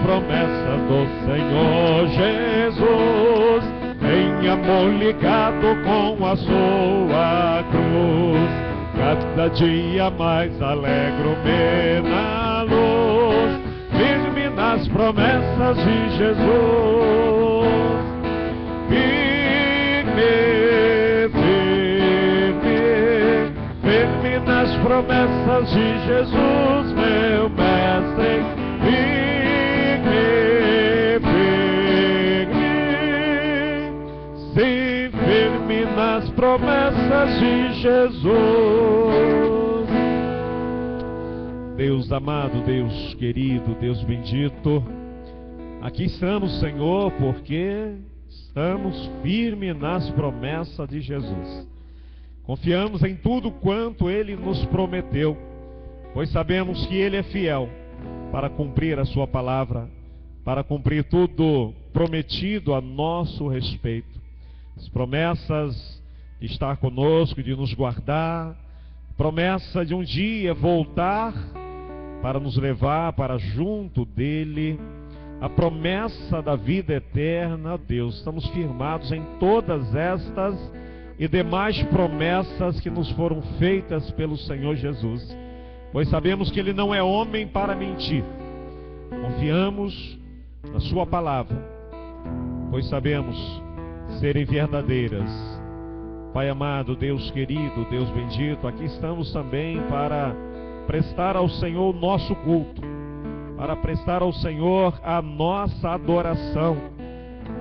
promessas do Senhor Jesus, em amor ligado com a sua cruz. Cada dia mais alegro-me na luz, firme nas promessas de Jesus. Firme nas promessas de Jesus, meu mestre. Sim, firme nas promessas de Jesus. Deus amado, Deus querido, Deus bendito, aqui estamos, Senhor, porque estamos firmes nas promessas de Jesus. Confiamos em tudo quanto Ele nos prometeu, pois sabemos que Ele é fiel para cumprir a sua palavra, para cumprir tudo prometido a nosso respeito. As promessas de estar conosco, de nos guardar, promessa de um dia voltar para nos levar para junto dEle, a promessa da vida eterna. Deus, estamos firmados em todas estas e demais promessas que nos foram feitas pelo Senhor Jesus, pois sabemos que Ele não é homem para mentir. Confiamos na sua palavra, pois sabemos serem verdadeiras. Pai amado, Deus querido, Deus bendito, aqui estamos também para prestar ao Senhor o nosso culto, para prestar ao Senhor a nossa adoração,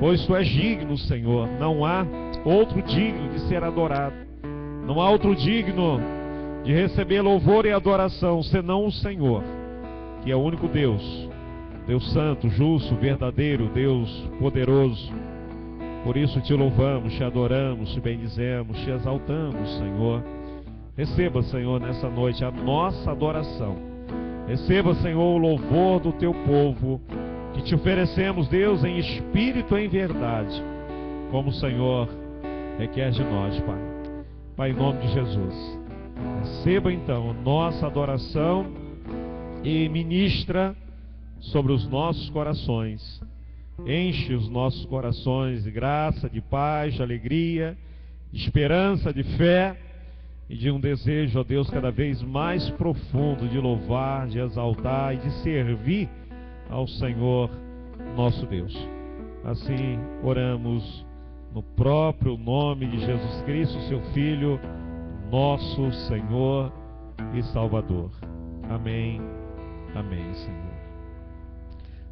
pois Tu és digno, Senhor. Não há outro digno de ser adorado, não há outro digno de receber louvor e adoração senão o Senhor, que é o único Deus, Deus santo, justo, verdadeiro, Deus poderoso. Por isso Te louvamos, Te adoramos, Te bendizemos, Te exaltamos, Senhor. Receba, Senhor, nessa noite a nossa adoração. Receba, Senhor, o louvor do Teu povo, que Te oferecemos, Deus, em espírito e em verdade, como o Senhor requer de nós, Pai. Pai, em nome de Jesus, receba então a nossa adoração e ministra sobre os nossos corações. Enche os nossos corações de graça, de paz, de alegria, de esperança, de fé e de um desejo, ó Deus, cada vez mais profundo de louvar, de exaltar e de servir ao Senhor nosso Deus. Assim oramos no próprio nome de Jesus Cristo, Seu Filho, nosso Senhor e Salvador. Amém. Amém, Senhor.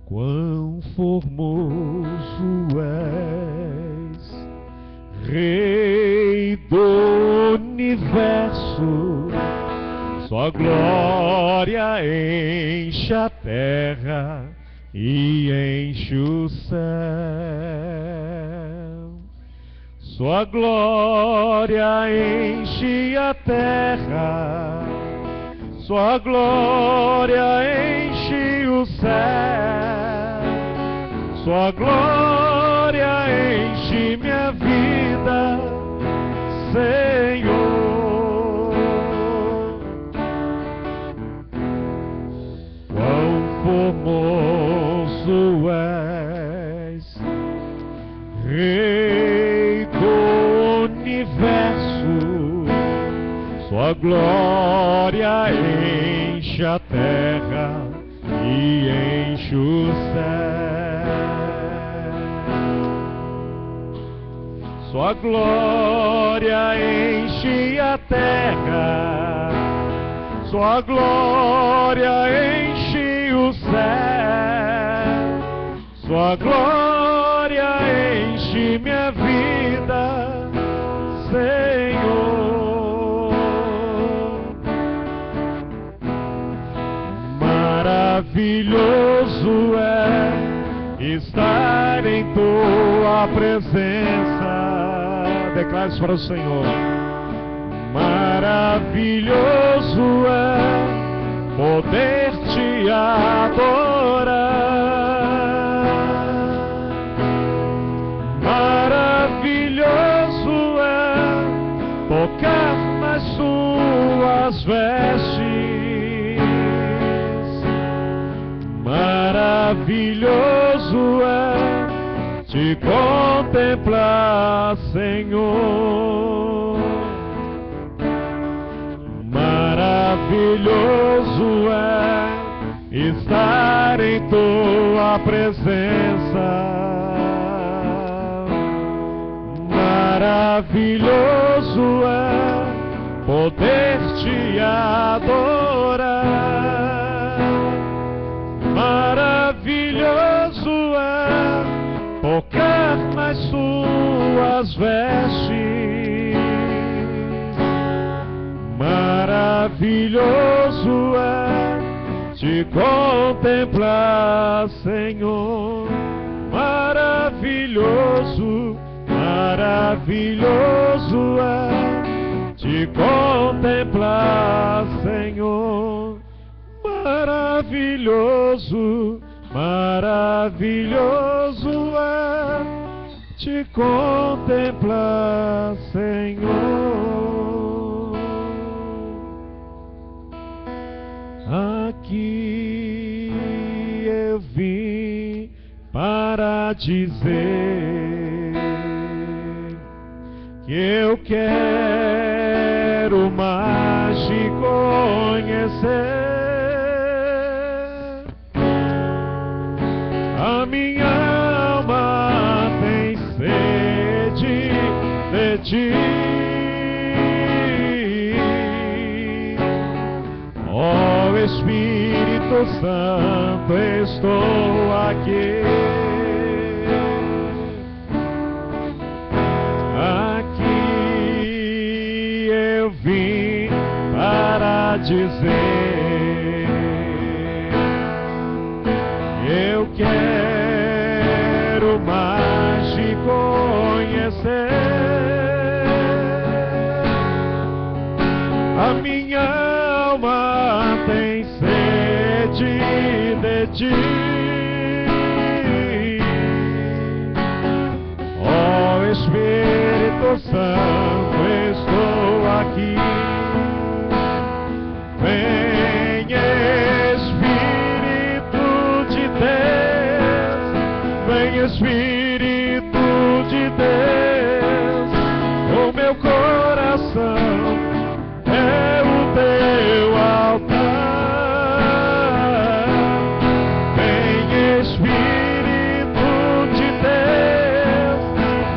Quão formoso és, Rei do universo, Sua glória enche a terra e enche o céu. Sua glória enche a terra, Sua glória enche o céu. Sua glória enche minha vida, Senhor. Quão formoso és, Rei do universo, Sua glória enche a terra e enche o céu. Sua glória enche a terra, Sua glória enche o céu. Sua glória enche minha vida, Senhor. Maravilhoso é estar em Tua presença. Declare isso para o Senhor. Maravilhoso é poder Te adorar. Maravilhoso é tocar nas Suas vestes. Maravilhoso é te contemplar, Senhor. Maravilhoso é estar em tua presença. Maravilhoso é poder te adorar. Maravilhoso é tocar nas suas vestes. Maravilhoso é te contemplar, Senhor. Maravilhoso, maravilhoso é te contemplar, Senhor. Maravilhoso, maravilhoso é te contemplar, Senhor. Aqui eu vim para dizer que eu quero mais te conhecer. A minha alma tem sede de ti. Ó Espírito Santo, estou aqui. Aqui eu vim para dizer: eu quero mais te conhecer. A minha alma tem sede de ti. Ó Espírito Santo, estou aqui. Vem, Espírito de Deus, vem, Espírito de Deus. O meu coração é o teu altar. Vem, Espírito de Deus,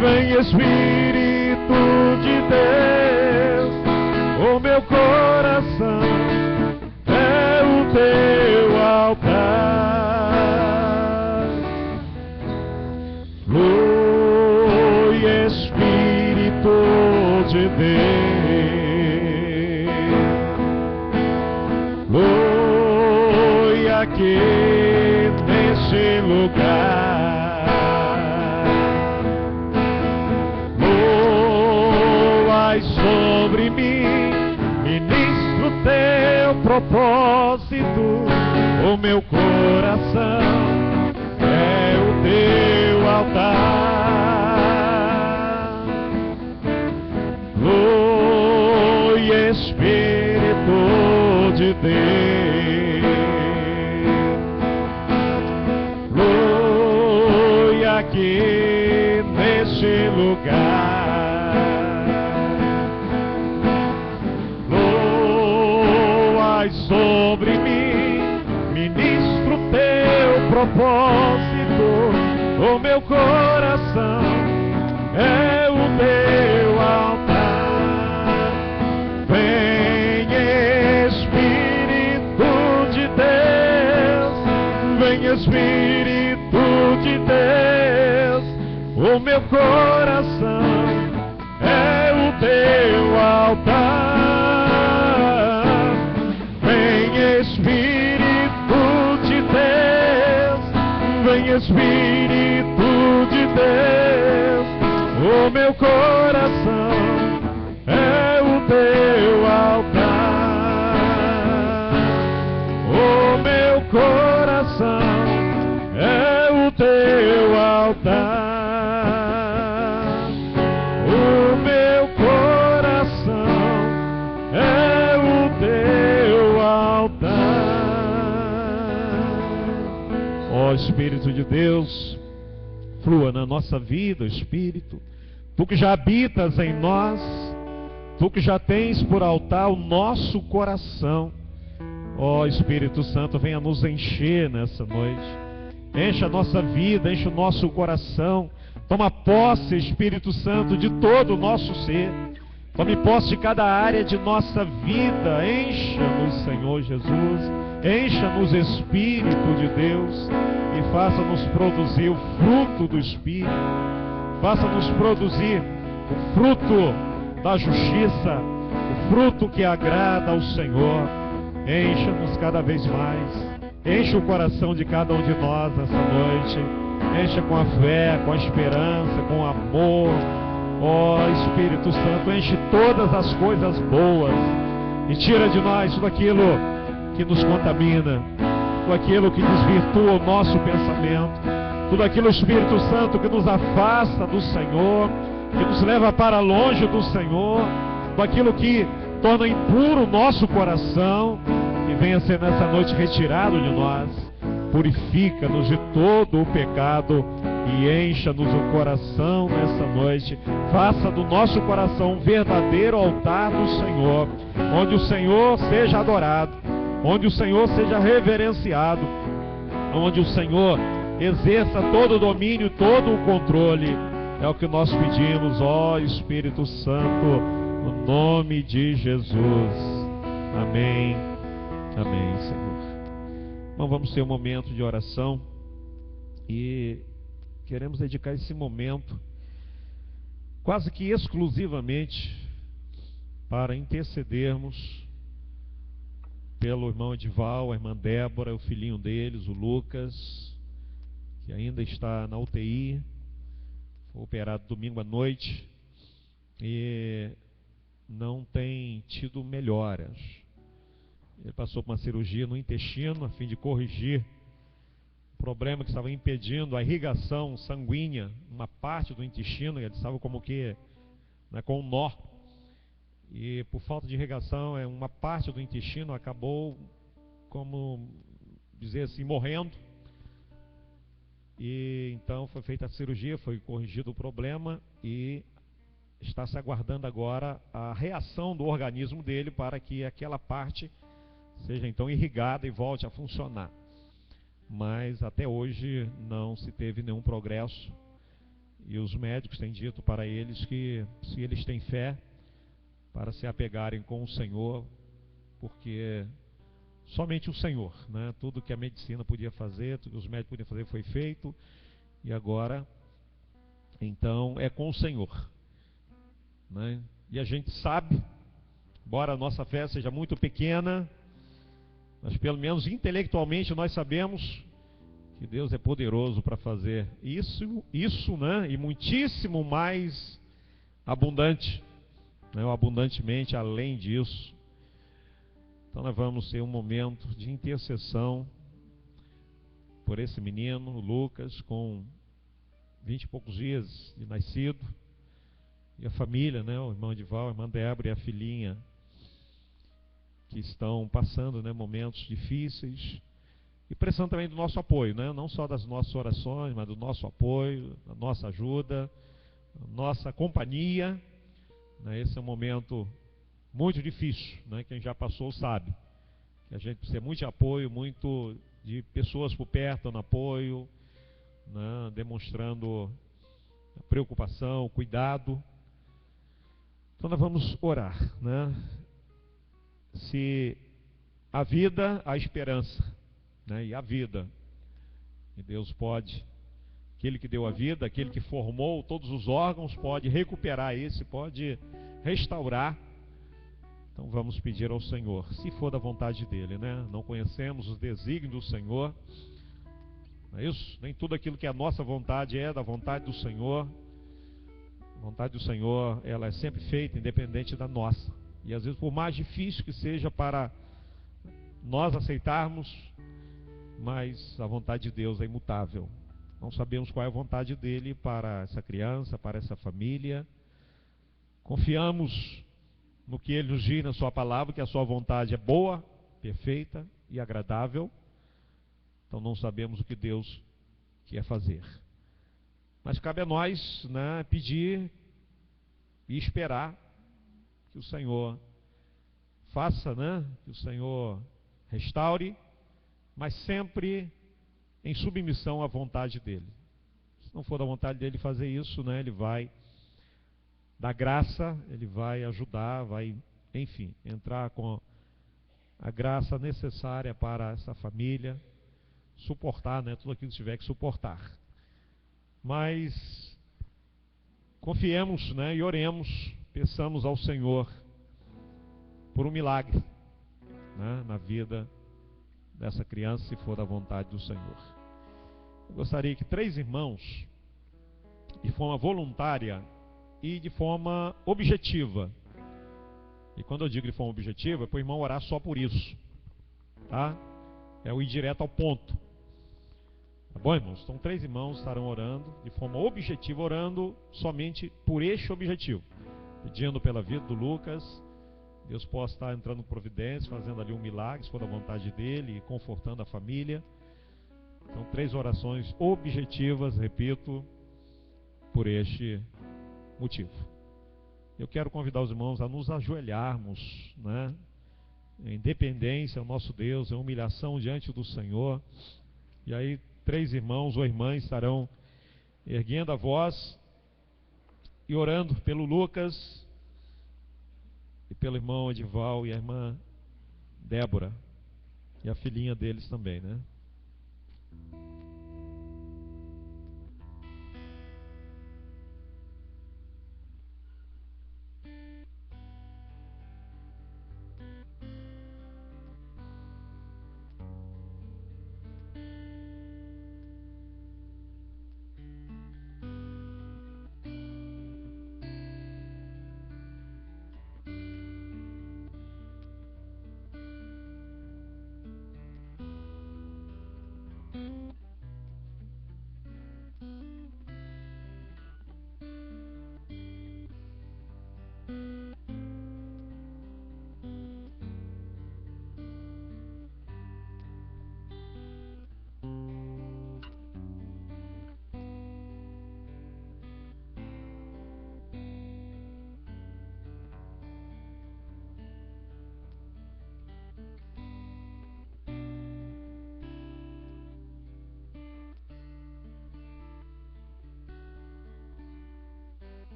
vem, Espírito de Deus. O meu coração é o teu altar. Flui, Espírito de Deus, flui aqui neste lugar. Flui sobre mim, ministro teu propósito. O meu coração é o teu altar. Flui, Espírito de Deus, flui aqui neste lugar. Flui sobre mim, ministro teu propósito. O meu coração é o teu altar. Vem, Espírito de Deus, vem, Espírito de Deus. O meu coração é o teu altar. Vem, Espírito de Deus, vem, Espírito de Deus. O meu coração é o teu altar. O meu coração é o teu altar. O meu coração é o teu altar. Ó Espírito de Deus, flua na nossa vida, Espírito. Tu que já habitas em nós, Tu que já tens por altar o nosso coração. Ó Espírito Santo, venha nos encher nessa noite. Enche a nossa vida, enche o nosso coração. Toma posse, Espírito Santo, de todo o nosso ser. Tome posse de cada área de nossa vida. Encha-nos, Senhor Jesus. Encha-nos, Espírito de Deus. E faça-nos produzir o fruto do Espírito. Faça-nos produzir o fruto da justiça, o fruto que agrada ao Senhor. Encha-nos cada vez mais. Enche o coração de cada um de nós nessa noite. Encha com a fé, com a esperança, com o amor. Ó Espírito Santo, enche todas as coisas boas e tira de nós tudo aquilo que nos contamina, tudo aquilo que desvirtua o nosso pensamento, tudo aquilo, Espírito Santo, que nos afasta do Senhor, que nos leva para longe do Senhor, tudo aquilo que torna impuro o nosso coração, que venha ser nessa noite retirado de nós. Purifica-nos de todo o pecado e encha-nos o coração nessa noite. Faça do nosso coração um verdadeiro altar do Senhor, onde o Senhor seja adorado, onde o Senhor seja reverenciado, onde o Senhor exerça todo o domínio, todo o controle. É o que nós pedimos, ó Espírito Santo, no nome de Jesus. Amém. Amém, Senhor. Então vamos ter um momento de oração e queremos dedicar esse momento quase que exclusivamente para intercedermos pelo irmão Edival, a irmã Débora, o filhinho deles, o Lucas, que ainda está na UTI, foi operado domingo à noite e não tem tido melhoras. Ele passou por uma cirurgia no intestino a fim de corrigir o problema que estava impedindo a irrigação sanguínea, uma parte do intestino. Ele estava como que, né, com um nó. E por falta de irrigação, uma parte do intestino acabou, como dizer assim, morrendo. E então foi feita a cirurgia, foi corrigido o problema e está se aguardando agora a reação do organismo dele para que aquela parte seja então irrigada e volte a funcionar. Mas até hoje não se teve nenhum progresso e os médicos têm dito para eles que, se eles têm fé, para se apegarem com o Senhor, porque somente o Senhor, né? Tudo que a medicina podia fazer, tudo que os médicos podiam fazer foi feito, e agora então é com o Senhor, né? E a gente sabe, embora a nossa fé seja muito pequena, mas pelo menos intelectualmente nós sabemos que Deus é poderoso para fazer isso, né? E muitíssimo mais abundante, né? Ou abundantemente além disso. Então nós vamos ter um momento de intercessão por esse menino, o Lucas, com 20 e poucos dias de nascido, e a família, né? O irmão Edival, a irmã Débora e a filhinha, que estão passando, né, momentos difíceis, e precisando também do nosso apoio, né? Não só das nossas orações, mas do nosso apoio, da nossa ajuda, da nossa companhia, né? Esse é um momento muito difícil, né? Quem já passou sabe que a gente precisa muito de apoio, muito de pessoas por perto dando apoio, né? Demonstrando preocupação, cuidado. Então nós vamos orar, né? Se a vida, a esperança, né? E a vida, e Deus pode, aquele que deu a vida, aquele que formou todos os órgãos, pode recuperar esse, pode restaurar. Então vamos pedir ao Senhor, se for da vontade dele, né? Não conhecemos os desígnios do Senhor, não é isso? Nem tudo aquilo que é a nossa vontade é da vontade do Senhor. A vontade do Senhor, ela é sempre feita independente da nossa. E às vezes, por mais difícil que seja para nós aceitarmos, mas a vontade de Deus é imutável. Não sabemos qual é a vontade dele para essa criança, para essa família. Confiamos no que ele nos diz na sua palavra, que a sua vontade é boa, perfeita e agradável. Então não sabemos o que Deus quer fazer. Mas cabe a nós, né, pedir e esperar que o Senhor faça, né, que o Senhor restaure, mas sempre em submissão à vontade dele. Se não for da vontade dele fazer isso, né, ele vai dar graça, ele vai ajudar, vai, enfim, entrar com a graça necessária para essa família suportar, né, tudo aquilo que tiver que suportar. Mas confiemos, né, e oremos, peçamos ao Senhor por um milagre, né, na vida dessa criança, se for da vontade do Senhor. Eu gostaria que 3 irmãos, de forma voluntária e de forma objetiva, e quando eu digo de forma objetiva, é para o irmão orar só por isso, tá? É o ir direto ao ponto. Tá bom, irmãos? Então 3 irmãos estarão orando de forma objetiva, orando somente por este objetivo, pedindo pela vida do Lucas. Deus possa estar entrando em providência, fazendo ali um milagre, se for da vontade dele, e confortando a família. Então 3 orações objetivas, repito, por este motivo. Eu quero convidar os irmãos a nos ajoelharmos, né, em dependência ao nosso Deus, em humilhação diante do Senhor. E aí 3 irmãos ou irmãs estarão erguendo a voz e orando pelo Lucas e pelo irmão Edival e a irmã Débora e a filhinha deles também, né?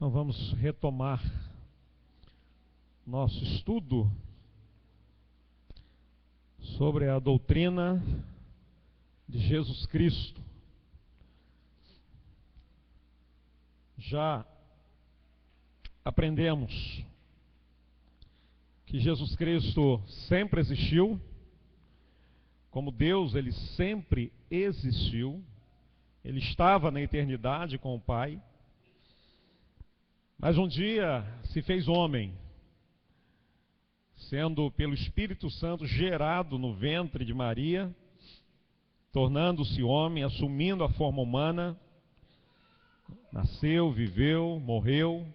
Então vamos retomar nosso estudo sobre a doutrina de Jesus Cristo. Já aprendemos que Jesus Cristo sempre existiu, como Deus, ele sempre existiu, ele estava na eternidade com o Pai, mas um dia se fez homem, sendo pelo Espírito Santo gerado no ventre de Maria, tornando-se homem, assumindo a forma humana, nasceu, viveu, morreu,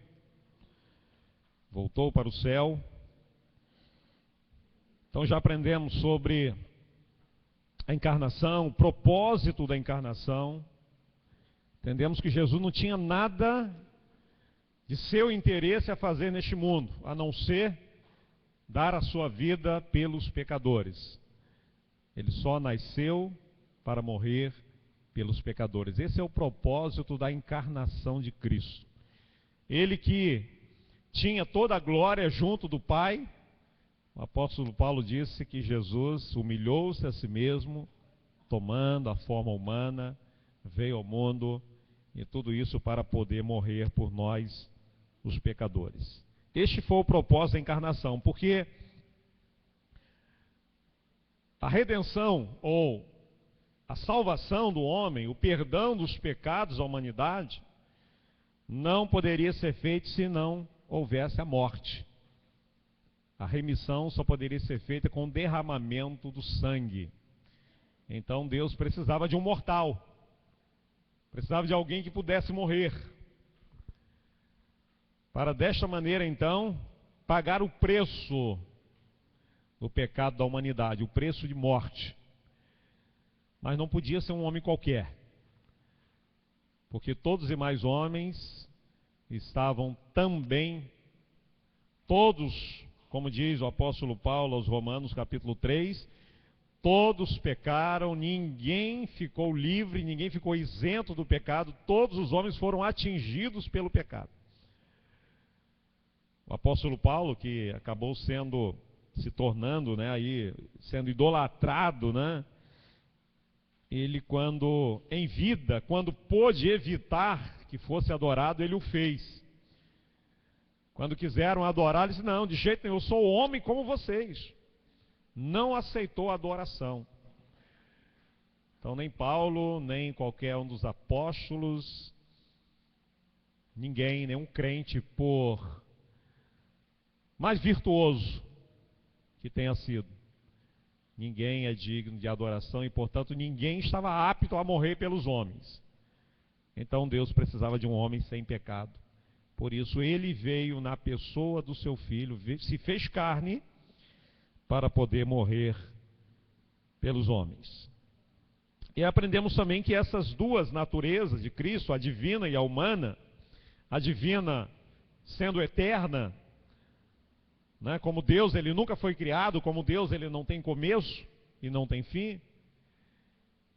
voltou para o céu. Então já aprendemos sobre a encarnação, o propósito da encarnação. Entendemos que Jesus não tinha nada de seu interesse a fazer neste mundo, a não ser dar a sua vida pelos pecadores. Ele só nasceu para morrer pelos pecadores. Esse é o propósito da encarnação de Cristo. Ele que tinha toda a glória junto do Pai. O apóstolo Paulo disse que Jesus humilhou-se a si mesmo, tomando a forma humana, veio ao mundo, e tudo isso para poder morrer por nós, os pecadores. Este foi o propósito da encarnação, porque a redenção ou a salvação do homem, o perdão dos pecados da humanidade, não poderia ser feito se não houvesse a morte. A remissão só poderia ser feita com o derramamento do sangue. Então Deus precisava de um mortal, precisava de alguém que pudesse morrer, para desta maneira então pagar o preço do pecado da humanidade, o preço de morte. Mas não podia ser um homem qualquer, porque todos os demais homens estavam também, todos, como diz o apóstolo Paulo aos Romanos capítulo 3, todos pecaram, ninguém ficou livre, ninguém ficou isento do pecado, todos os homens foram atingidos pelo pecado. O apóstolo Paulo, que acabou se tornando, sendo idolatrado, ele em vida, quando pôde evitar que fosse adorado, ele o fez. Quando quiseram adorar, ele disse, não, de jeito nenhum, eu sou homem como vocês. Não aceitou a adoração. Então nem Paulo, nem qualquer um dos apóstolos, ninguém, nenhum crente, por mais virtuoso que tenha sido, ninguém é digno de adoração e, portanto, ninguém estava apto a morrer pelos homens. Então Deus precisava de um homem sem pecado. Por isso ele veio na pessoa do seu filho, se fez carne para poder morrer pelos homens. E aprendemos também que essas duas naturezas de Cristo, a divina e a humana, a divina sendo eterna, como Deus ele nunca foi criado, como Deus ele não tem começo e não tem fim,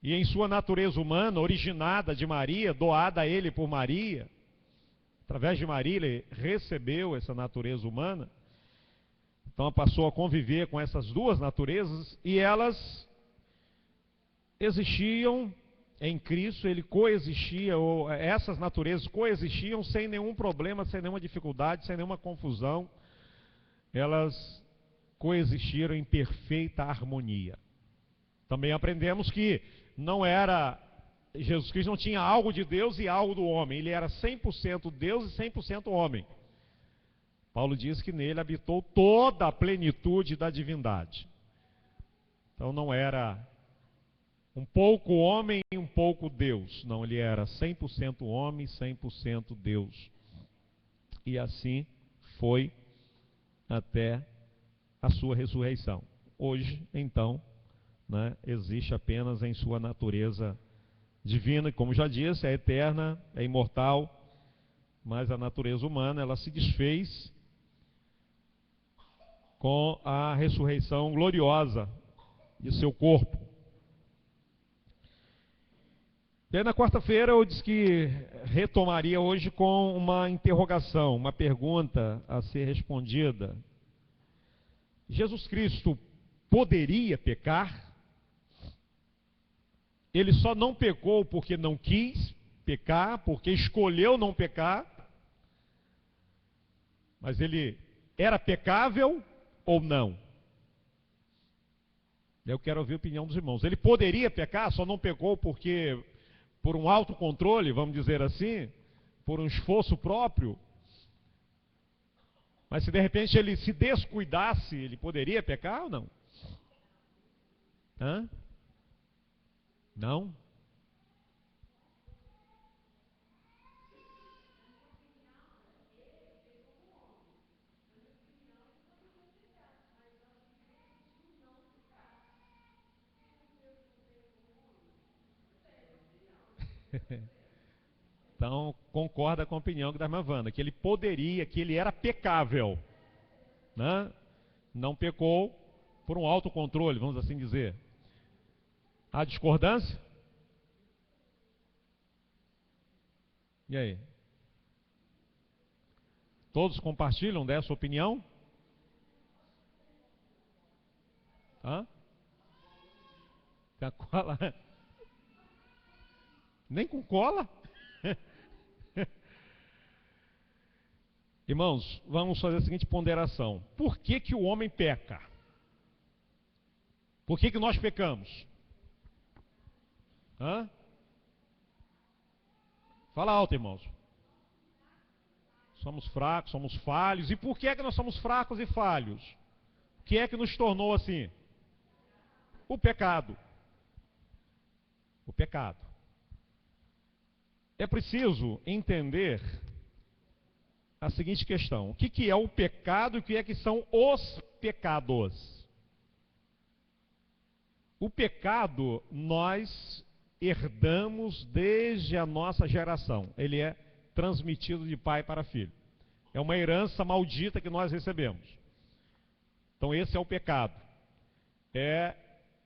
e em sua natureza humana, originada de Maria, doada a ele por Maria, através de Maria ele recebeu essa natureza humana, então passou a conviver com essas duas naturezas, e elas existiam em Cristo, ele coexistia, ou essas naturezas coexistiam sem nenhum problema, sem nenhuma dificuldade, sem nenhuma confusão, elas coexistiram em perfeita harmonia. Também aprendemos que Jesus Cristo não tinha algo de Deus e algo do homem, ele era 100% Deus e 100% homem. Paulo diz que nele habitou toda a plenitude da divindade. Então não era um pouco homem e um pouco Deus, não, ele era 100% homem e 100% Deus. E assim foi até a sua ressurreição. Hoje, então, existe apenas em sua natureza divina, como já disse, é eterna, é imortal, mas a natureza humana, ela se desfez com a ressurreição gloriosa de seu corpo. E aí, na quarta-feira eu disse que retomaria hoje com uma interrogação, uma pergunta a ser respondida. Jesus Cristo poderia pecar? Ele só não pecou porque não quis pecar, porque escolheu não pecar? Mas ele era pecável ou não? Eu quero ouvir a opinião dos irmãos. Ele poderia pecar, só não pecou porque, por um autocontrole, vamos dizer assim, por um esforço próprio? Mas se de repente ele se descuidasse, ele poderia pecar ou não? Hã? Não? Então, concorda com a opinião da irmã Wanda, que ele poderia, que ele era pecável, né? Não pecou por um autocontrole, vamos assim dizer. Há discordância? E aí? Todos compartilham dessa opinião? Hã? Com a cola? Nem com cola? Irmãos, vamos fazer a seguinte ponderação. Por que que o homem peca? Por que que nós pecamos? Hã? Fala alto, irmãos. Somos fracos, somos falhos. E por que é que nós somos fracos e falhos? O que é que nos tornou assim? O pecado. O pecado. É preciso entender a seguinte questão: o que que é o pecado e o que é que são os pecados? O pecado nós herdamos desde a nossa geração. Ele é transmitido de pai para filho. É uma herança maldita que nós recebemos. Então esse é o pecado. É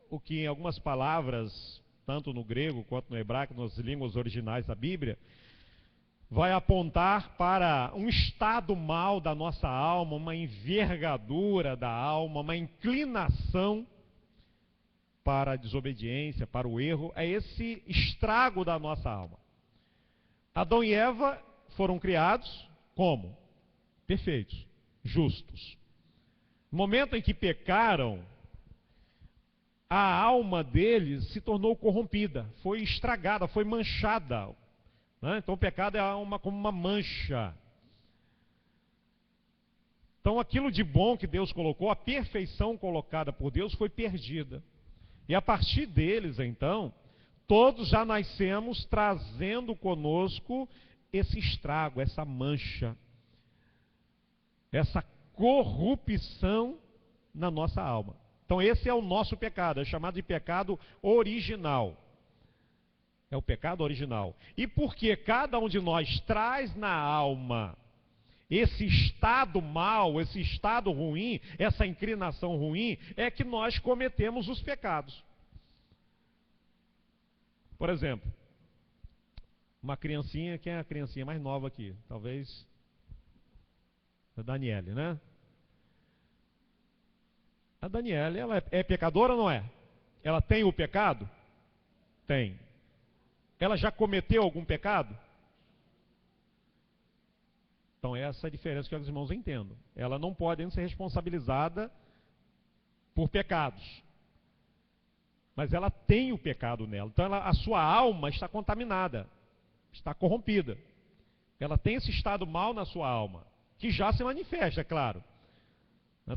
o que em algumas palavras, tanto no grego quanto no hebraico, nas línguas originais da Bíblia, vai apontar para um estado mal da nossa alma, uma envergadura da alma, uma inclinação para a desobediência, para o erro. É esse estrago da nossa alma. Adão e Eva foram criados como? Perfeitos, justos. No momento em que pecaram, a alma deles se tornou corrompida, foi estragada, foi manchada. Né? Então o pecado é como uma mancha. Então aquilo de bom que Deus colocou, a perfeição colocada por Deus foi perdida. E a partir deles, então, todos já nascemos trazendo conosco esse estrago, essa mancha, essa corrupção na nossa alma. Então esse é o nosso pecado, é chamado de pecado original. É o pecado original. E porque cada um de nós traz na alma esse estado mal, esse estado ruim, essa inclinação ruim, é que nós cometemos os pecados. Por exemplo, uma criancinha, quem é a criancinha mais nova aqui? Talvez a Daniele, né? A Daniele, ela é pecadora ou não é? Ela tem o pecado? Tem. Ela já cometeu algum pecado? Então essa é a diferença que os irmãos entendam. Ela não pode ser responsabilizada por pecados. Mas ela tem o pecado nela. Então a sua alma está contaminada, está corrompida. Ela tem esse estado mal na sua alma, que já se manifesta, é claro.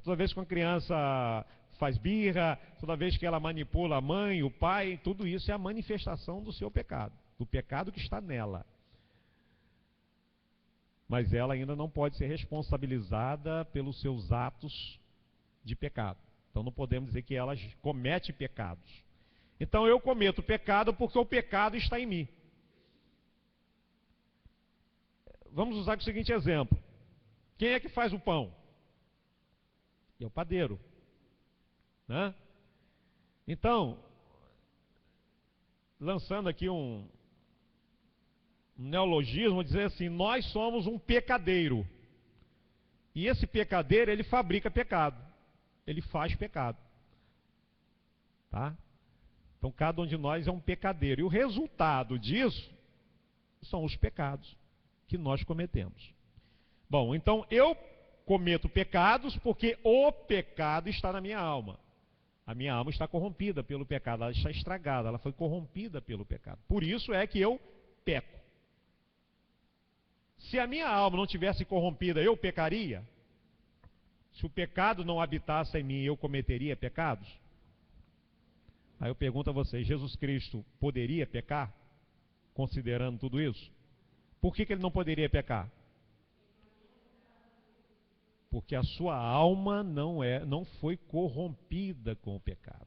Toda vez que uma criança faz birra, toda vez que ela manipula a mãe, o pai, tudo isso é a manifestação do seu pecado, do pecado que está nela. Mas ela ainda não pode ser responsabilizada pelos seus atos de pecado. Então não podemos dizer que ela comete pecados. Então eu cometo pecado porque o pecado está em mim. Vamos usar o seguinte exemplo. Quem é que faz o pão? É o padeiro. Né? Então, lançando aqui um neologismo, dizer assim, nós somos um pecadeiro. E esse pecadeiro, ele fabrica pecado. Ele faz pecado. Tá? Então, cada um de nós é um pecadeiro. E o resultado disso são os pecados que nós cometemos. Bom, então eu cometo pecados porque o pecado está na minha alma. A minha alma está corrompida pelo pecado, ela está estragada, ela foi corrompida pelo pecado. Por isso é que eu peco. Se a minha alma não tivesse corrompida, eu pecaria? Se o pecado não habitasse em mim, eu cometeria pecados? Aí eu pergunto a vocês, Jesus Cristo poderia pecar? Considerando tudo isso? Por que ele não poderia pecar? Porque a sua alma não foi corrompida com o pecado.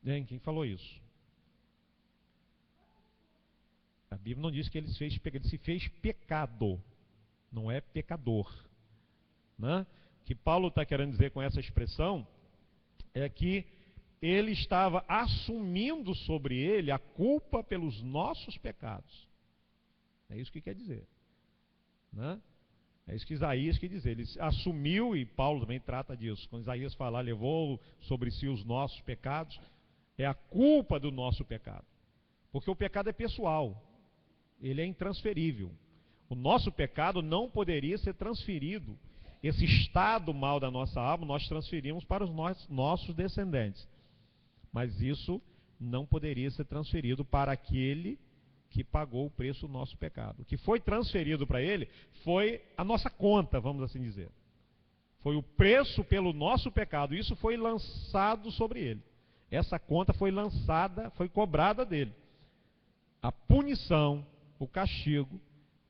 Quem falou isso? A Bíblia não diz que ele se fez pecado, não é pecador. Né? O que Paulo está querendo dizer com essa expressão é que ele estava assumindo sobre ele a culpa pelos nossos pecados. É isso que quer dizer. Né? É isso que Isaías quer dizer. Ele assumiu, e Paulo também trata disso. Quando Isaías fala, levou sobre si os nossos pecados, é a culpa do nosso pecado. Porque o pecado é pessoal. Ele é intransferível. O nosso pecado não poderia ser transferido. Esse estado mal da nossa alma nós transferimos para os nossos descendentes. Mas isso não poderia ser transferido para aquele que pagou o preço do nosso pecado. O que foi transferido para ele foi a nossa conta, vamos assim dizer. Foi o preço pelo nosso pecado. Isso foi lançado sobre ele. Essa conta foi lançada, foi cobrada dele. A punição, o castigo,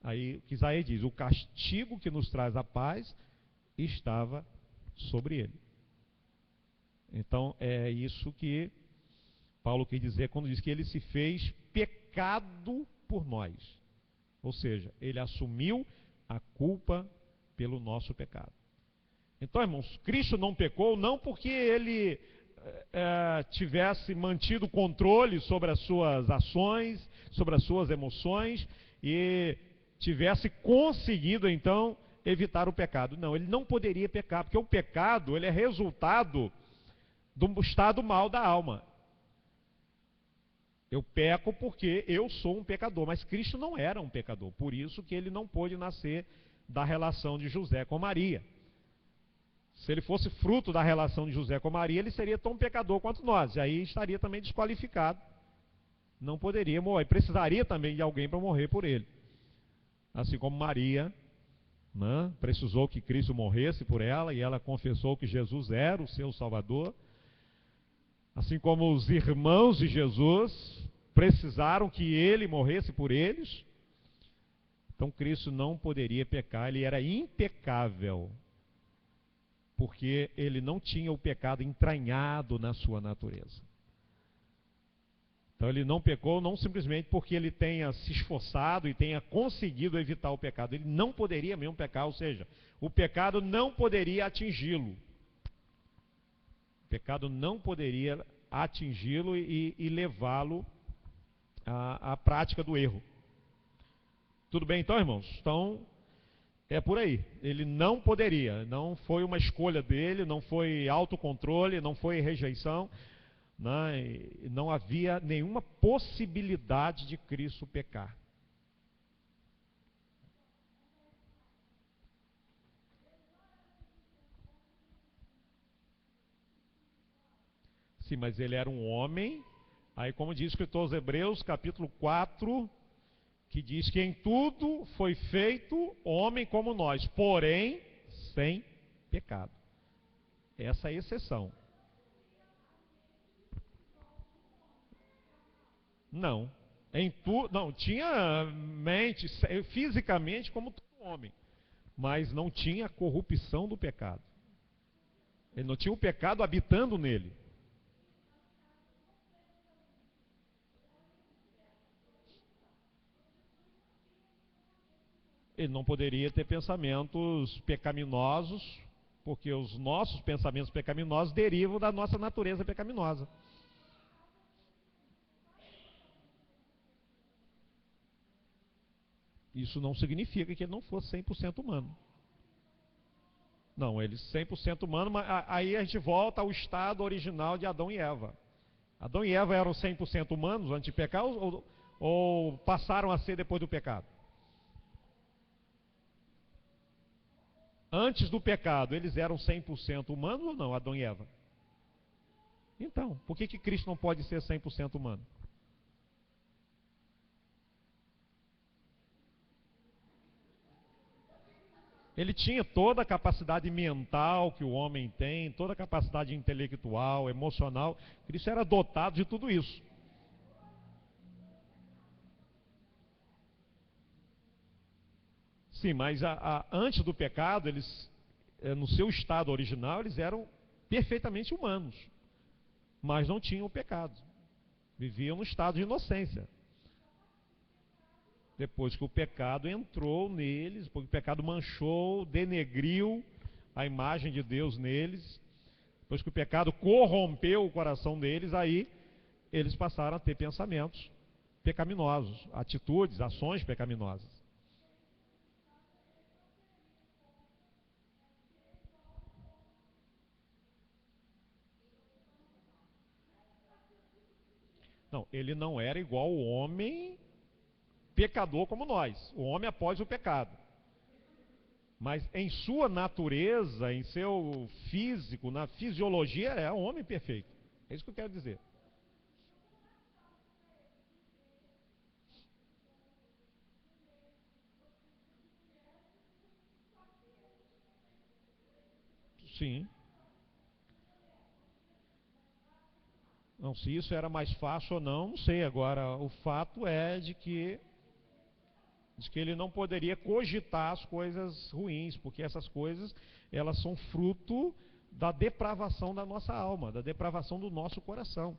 aí o que Isaías diz, o castigo que nos traz a paz estava sobre ele. Então é isso que Paulo quer dizer quando diz que ele se fez pecado por nós. Ou seja, ele assumiu a culpa pelo nosso pecado. Então, irmãos, Cristo não pecou não porque ele tivesse mantido controle sobre as suas ações, sobre as suas emoções e tivesse conseguido então evitar o pecado. Não, ele não poderia pecar, porque o pecado ele é resultado do estado mal da alma. Eu peco porque eu sou um pecador, mas Cristo não era um pecador, por isso que ele não pôde nascer da relação de José com Maria. Se ele fosse fruto da relação de José com Maria, ele seria tão pecador quanto nós, e aí estaria também desqualificado. Não poderia morrer, precisaria também de alguém para morrer por ele. Assim como Maria, né, precisou que Cristo morresse por ela, e ela confessou que Jesus era o seu Salvador. Assim como os irmãos de Jesus precisaram que ele morresse por eles. Então Cristo não poderia pecar, ele era impecável. Porque ele não tinha o pecado entranhado na sua natureza. Então ele não pecou não simplesmente porque ele tenha se esforçado e tenha conseguido evitar o pecado. Ele não poderia mesmo pecar, ou seja, o pecado não poderia atingi-lo. O pecado não poderia atingi-lo e levá-lo à prática do erro. Tudo bem então, irmãos? Então, é por aí. Ele não poderia, não foi uma escolha dele, não foi autocontrole, não foi rejeição, não havia nenhuma possibilidade de Cristo pecar. Sim, mas ele era um homem, aí como diz o escritor aos Hebreus, capítulo 4, que diz que em tudo foi feito homem como nós, porém sem pecado. Essa é a exceção. Não. Não, tinha mente, fisicamente como todo homem, mas não tinha a corrupção do pecado. Ele não tinha o pecado habitando nele. Ele não poderia ter pensamentos pecaminosos, Porque os nossos pensamentos pecaminosos derivam da nossa natureza pecaminosa. Isso não significa que ele não fosse 100% humano. Não, ele 100% humano, mas aí a gente volta ao estado original de Adão e Eva. Adão e Eva eram 100% humanos antes de pecar ou passaram a ser depois do pecado? Antes do pecado, eles eram 100% humanos ou não, Adão e Eva? Então, por que Cristo não pode ser 100% humano? Ele tinha toda a capacidade mental que o homem tem, toda a capacidade intelectual, emocional. Cristo era dotado de tudo isso. Sim, mas antes do pecado, eles, no seu estado original, eles eram perfeitamente humanos. Mas não tinham o pecado. Viviam no estado de inocência. Depois que o pecado entrou neles, porque o pecado manchou, denegriu a imagem de Deus neles, depois que o pecado corrompeu o coração deles, aí eles passaram a ter pensamentos pecaminosos, atitudes, ações pecaminosas. Não, ele não era igual ao homem pecador como nós, o homem após o pecado. Mas em sua natureza, em seu físico, na fisiologia, é um homem perfeito. É isso que eu quero dizer. Sim. Não, se isso era mais fácil ou não, não sei. Agora, o fato é de que ele não poderia cogitar as coisas ruins, porque essas coisas, elas são fruto da depravação da nossa alma, da depravação do nosso coração.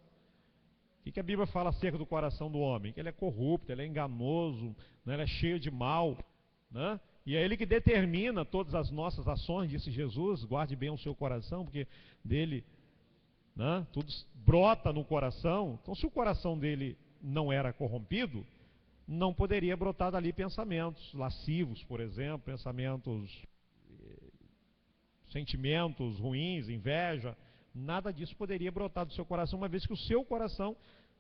O que a Bíblia fala acerca do coração do homem? Que ele é corrupto, ele é enganoso, né? Ele é cheio de mal, né? E é ele que determina todas as nossas ações, disse Jesus. Guarde bem o seu coração, porque dele, né, tudo brota no coração. Então, se o coração dele não era corrompido, não poderia brotar dali pensamentos lascivos, por exemplo, pensamentos, sentimentos ruins, inveja. Nada disso poderia brotar do seu coração, uma vez que o seu coração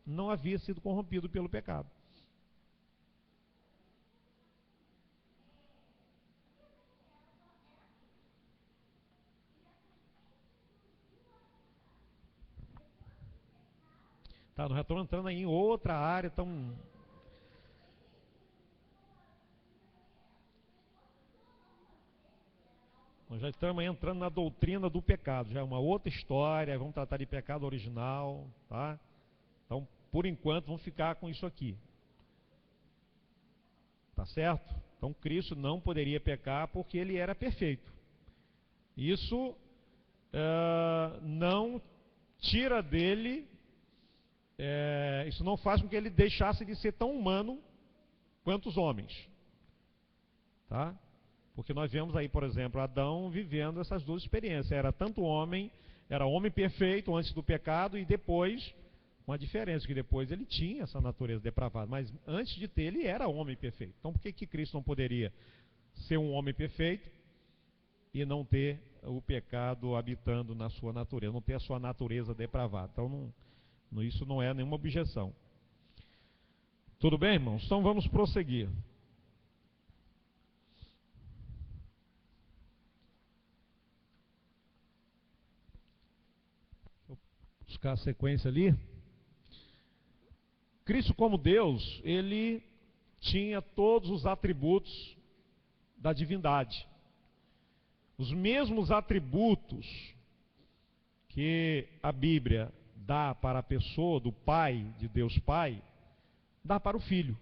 não havia sido corrompido pelo pecado. Tá, nós já estamos entrando aí em outra área, então... Nós já estamos entrando na doutrina do pecado, já é uma outra história, vamos tratar de pecado original, tá? Então, por enquanto, vamos ficar com isso aqui. Tá certo? Então, Cristo não poderia pecar porque ele era perfeito. Isso não tira dele, isso não faz com que ele deixasse de ser tão humano quanto os homens. Tá? Porque nós vemos aí, por exemplo, Adão vivendo essas duas experiências. Era tanto homem, era homem perfeito antes do pecado e depois, com a diferença que depois ele tinha essa natureza depravada. Mas antes de ter, ele era homem perfeito. Então por que Cristo não poderia ser um homem perfeito e não ter o pecado habitando na sua natureza, não ter a sua natureza depravada? Então isso não é nenhuma objeção. Tudo bem, irmãos? Então vamos prosseguir. Buscar a sequência ali. Cristo, como Deus, ele tinha todos os atributos da divindade. Os mesmos atributos que a Bíblia dá para a pessoa do Pai, de Deus Pai, dá para o Filho.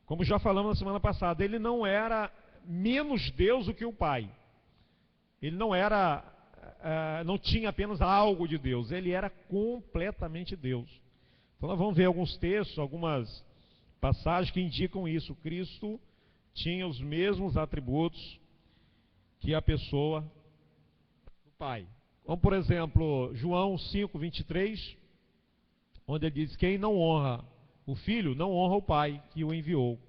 Como já falamos na semana passada, ele não era menos Deus do que o Pai. Ele não tinha apenas algo de Deus, ele era completamente Deus. Então nós vamos ver alguns textos, algumas passagens que indicam isso. Cristo tinha os mesmos atributos que a pessoa do Pai. Como, por exemplo, João 5:23, onde ele diz: quem não honra o Filho, não honra o Pai que o enviou.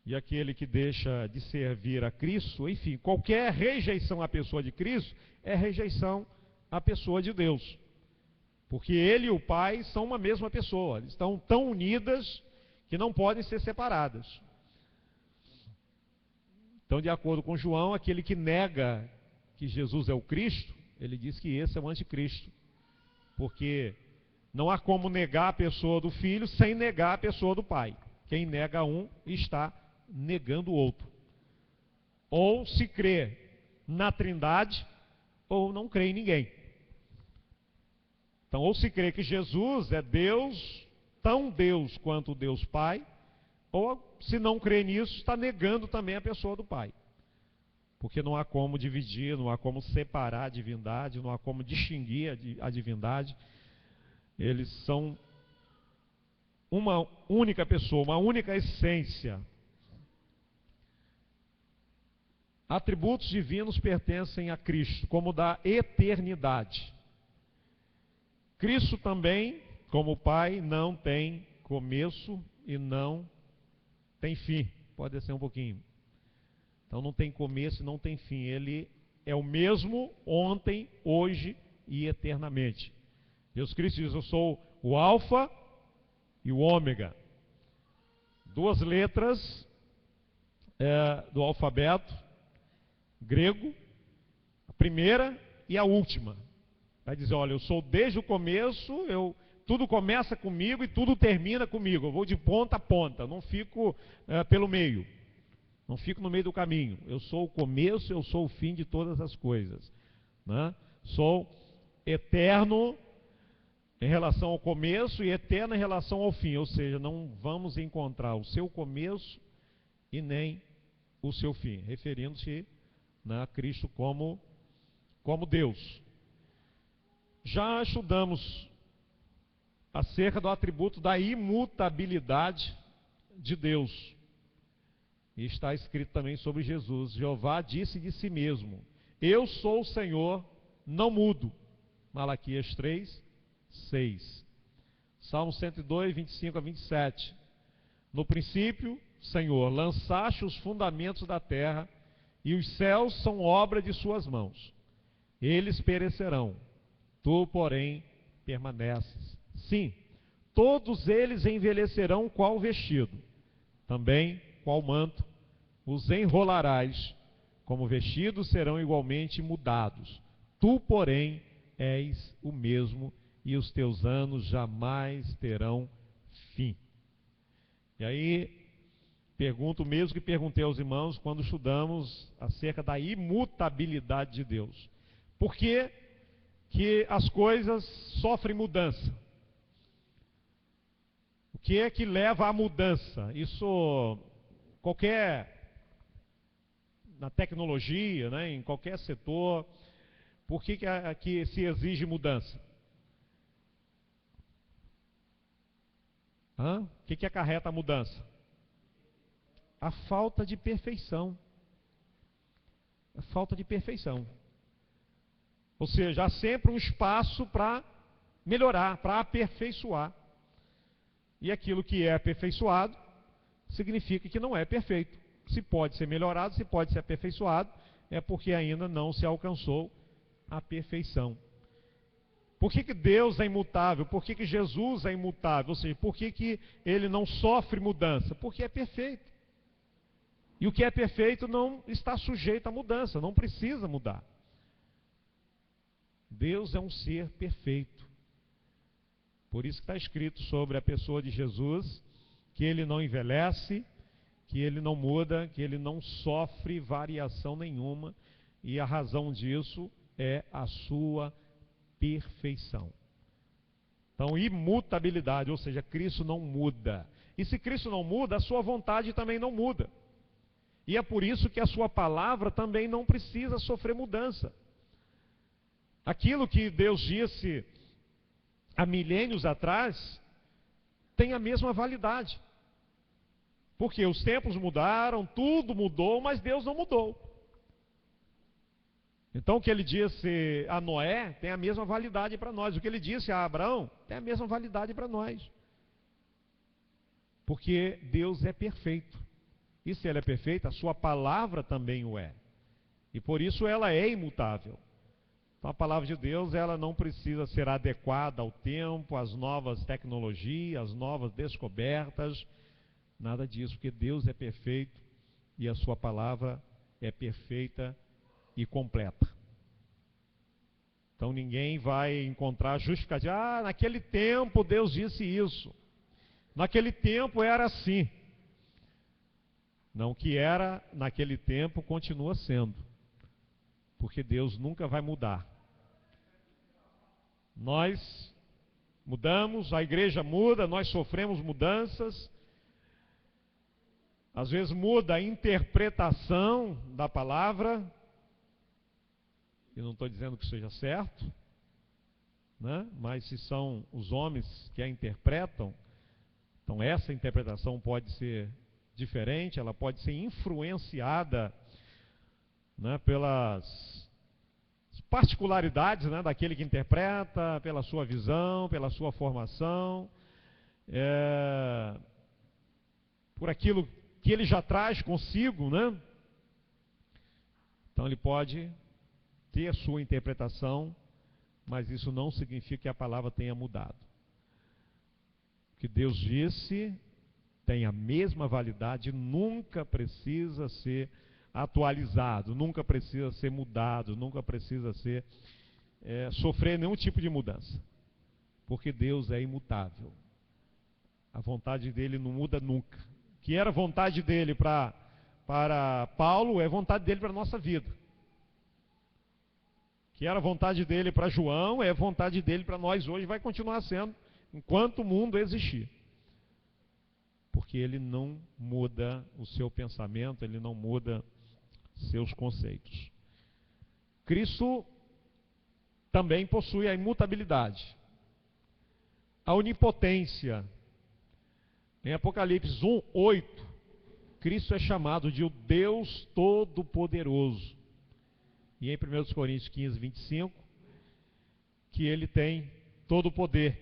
E aquele que deixa de servir a Cristo, enfim, qualquer rejeição à pessoa de Cristo é rejeição à pessoa de Deus. Porque Ele e o Pai são uma mesma pessoa, eles estão tão unidas que não podem ser separadas. Então, de acordo com João, aquele que nega que Jesus é o Cristo, ele diz que esse é o anticristo. Porque não há como negar a pessoa do Filho sem negar a pessoa do Pai. Quem nega um está negando o outro. Ou se crê na Trindade, ou não crê em ninguém. Então, ou se crê que Jesus é Deus, tão Deus quanto Deus Pai, ou se não crê nisso, está negando também a pessoa do Pai. Porque não há como dividir, não há como separar a divindade, não há como distinguir a divindade. Eles são uma única pessoa, uma única essência. Atributos divinos pertencem a Cristo, como da eternidade. Cristo também, como o Pai, não tem começo e não tem fim. Pode descer um pouquinho. Então não tem começo e não tem fim. Ele é o mesmo ontem, hoje e eternamente. Jesus Cristo diz: eu sou o Alfa e o Ômega. Duas letras do alfabeto grego, a primeira e a última. Vai dizer: olha, eu sou desde o começo, tudo começa comigo e tudo termina comigo. Eu vou de ponta a ponta, não fico pelo meio. Não fico no meio do caminho. Eu sou o começo, eu sou o fim de todas as coisas. Né? Sou eterno em relação ao começo e eterno em relação ao fim. Ou seja, não vamos encontrar o seu começo e nem o seu fim. Referindo-se a Cristo como Deus. Já estudamos acerca do atributo da imutabilidade de Deus. E está escrito também sobre Jesus. Jeová disse de si mesmo: eu sou o Senhor, não mudo. Malaquias 3:6. Salmo 102, 25 a 27. No princípio, Senhor, lançaste os fundamentos da terra, e os céus são obra de suas mãos. Eles perecerão, tu, porém, permaneces. Sim, todos eles envelhecerão qual vestido. Também, qual manto, os enrolarás, como vestidos serão igualmente mudados. Tu, porém, és o mesmo, e os teus anos jamais terão fim. E aí, pergunto o mesmo que perguntei aos irmãos quando estudamos acerca da imutabilidade de Deus. Por que que as coisas sofrem mudança? O que é que leva à mudança? Isso, na tecnologia, né, em qualquer setor, por que aqui se exige mudança? O que acarreta a mudança? A falta de perfeição. A falta de perfeição. Ou seja, há sempre um espaço para melhorar, para aperfeiçoar. E aquilo que é aperfeiçoado significa que não é perfeito. Se pode ser melhorado, se pode ser aperfeiçoado, é porque ainda não se alcançou a perfeição. Por que Deus é imutável? Por que Jesus é imutável? Ou seja, por que ele não sofre mudança? Porque é perfeito. E o que é perfeito não está sujeito a mudança, não precisa mudar. Deus é um ser perfeito. Por isso que está escrito sobre a pessoa de Jesus, que ele não envelhece, que ele não muda, que ele não sofre variação nenhuma, e a razão disso é a sua perfeição. Então, imutabilidade, ou seja, Cristo não muda. E se Cristo não muda, a sua vontade também não muda. E é por isso que a sua palavra também não precisa sofrer mudança. Aquilo que Deus disse há milênios atrás tem a mesma validade. Porque os tempos mudaram, tudo mudou, mas Deus não mudou. Então o que ele disse a Noé tem a mesma validade para nós. O que ele disse a Abraão tem a mesma validade para nós. Porque Deus é perfeito. E se ele é perfeito, a sua palavra também o é. E por isso ela é imutável. Então a palavra de Deus, ela não precisa ser adequada ao tempo, às novas tecnologias, às novas descobertas. Nada disso, porque Deus é perfeito e a sua palavra é perfeita e completa. Então ninguém vai encontrar justificativa. Naquele tempo Deus disse isso. Naquele tempo era assim. Não, o que era naquele tempo continua sendo. Porque Deus nunca vai mudar. Nós mudamos, a igreja muda, nós sofremos mudanças. Às vezes muda a interpretação da palavra. Eu não estou dizendo que seja certo, né? Mas se são os homens que a interpretam, então essa interpretação pode ser diferente, ela pode ser influenciada, né, pelas particularidades, né, daquele que interpreta, pela sua visão, pela sua formação, por aquilo que ele já traz consigo, né? Então ele pode ter a sua interpretação, mas isso não significa que a palavra tenha mudado. O que Deus disse tem a mesma validade, nunca precisa ser atualizado, nunca precisa ser mudado, nunca precisa ser sofrer nenhum tipo de mudança, porque Deus é imutável. A vontade dele não muda nunca. O que era vontade dele para Paulo é vontade dele para a nossa vida. O que era vontade dele para João é vontade dele para nós hoje, vai continuar sendo enquanto o mundo existir. Porque ele não muda o seu pensamento, ele não muda seus conceitos. Cristo também possui a imutabilidade, a onipotência. Em Apocalipse 1:8, Cristo é chamado de o Deus Todo-Poderoso. E em 1 Coríntios 15:25, que ele tem todo o poder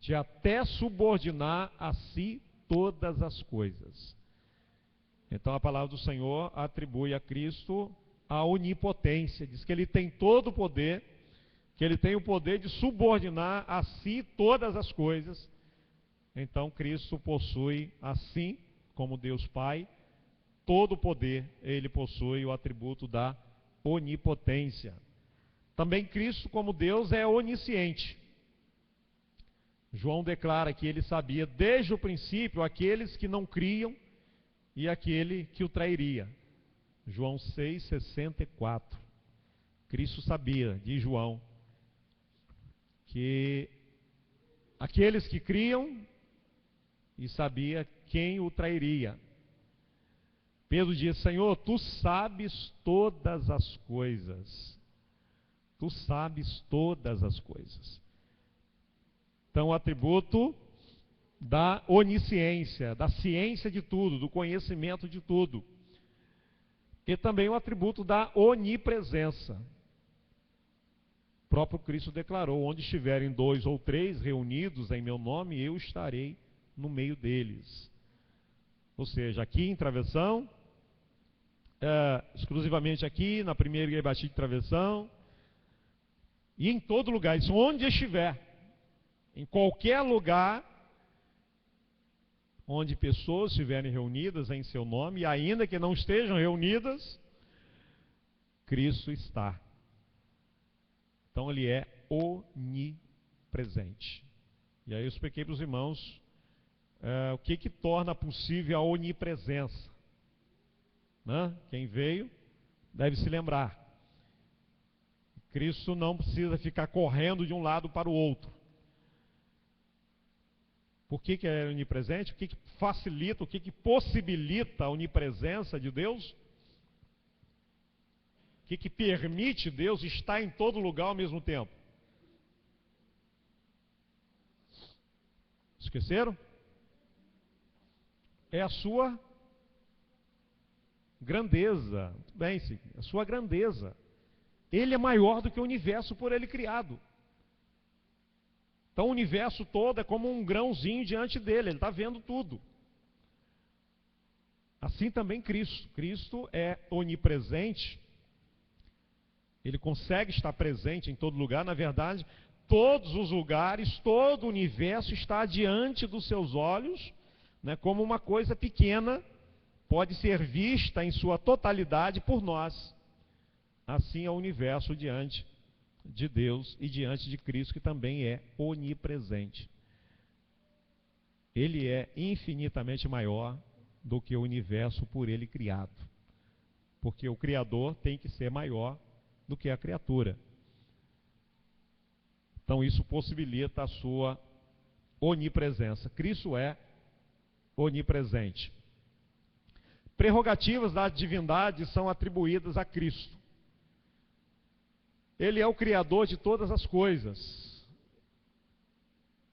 de até subordinar a si todas as coisas. Então a palavra do Senhor atribui a Cristo a onipotência, diz que ele tem todo o poder, que ele tem o poder de subordinar a si todas as coisas. Então Cristo possui, assim como Deus Pai, todo o poder, ele possui o atributo da onipotência. Também Cristo, como Deus, é onisciente. João declara que ele sabia desde o princípio aqueles que não criam e aquele que o trairia. João 6,64. Cristo sabia, diz João, que aqueles que criam e sabia quem o trairia. Pedro diz: Senhor, tu sabes todas as coisas. Tu sabes todas as coisas. Então, o atributo da onisciência, da ciência de tudo, do conhecimento de tudo. E também o atributo da onipresença. O próprio Cristo declarou: onde estiverem 2 ou 3 reunidos em meu nome, eu estarei no meio deles. Ou seja, aqui em Travessão, exclusivamente aqui, na primeira Igreja Batista de Travessão, e em todo lugar, isso onde estiver, em qualquer lugar onde pessoas estiverem reunidas em seu nome, e ainda que não estejam reunidas, Cristo está. Então ele é onipresente. E aí eu expliquei para os irmãos o que torna possível a onipresença. Né? Quem veio deve se lembrar. Cristo não precisa ficar correndo de um lado para o outro. Por que é onipresente? O que facilita, o que possibilita a onipresença de Deus? O que permite Deus estar em todo lugar ao mesmo tempo? Esqueceram? é a sua grandeza. Muito bem, sim, a sua grandeza. Ele é maior do que o universo por ele criado. Então o universo todo é como um grãozinho diante dele, ele está vendo tudo. Assim também Cristo. Cristo é onipresente, ele consegue estar presente em todo lugar. Na verdade, todos os lugares, todo o universo está diante dos seus olhos, né, como uma coisa pequena, pode ser vista em sua totalidade por nós. Assim é o universo diante de Deus e diante de Cristo, que também é onipresente. Ele é infinitamente maior do que o universo por ele criado. Porque o Criador tem que ser maior do que a criatura. Então isso possibilita a sua onipresença. Cristo é onipresente. Prerrogativas da divindade são atribuídas a Cristo. Ele é o Criador de todas as coisas.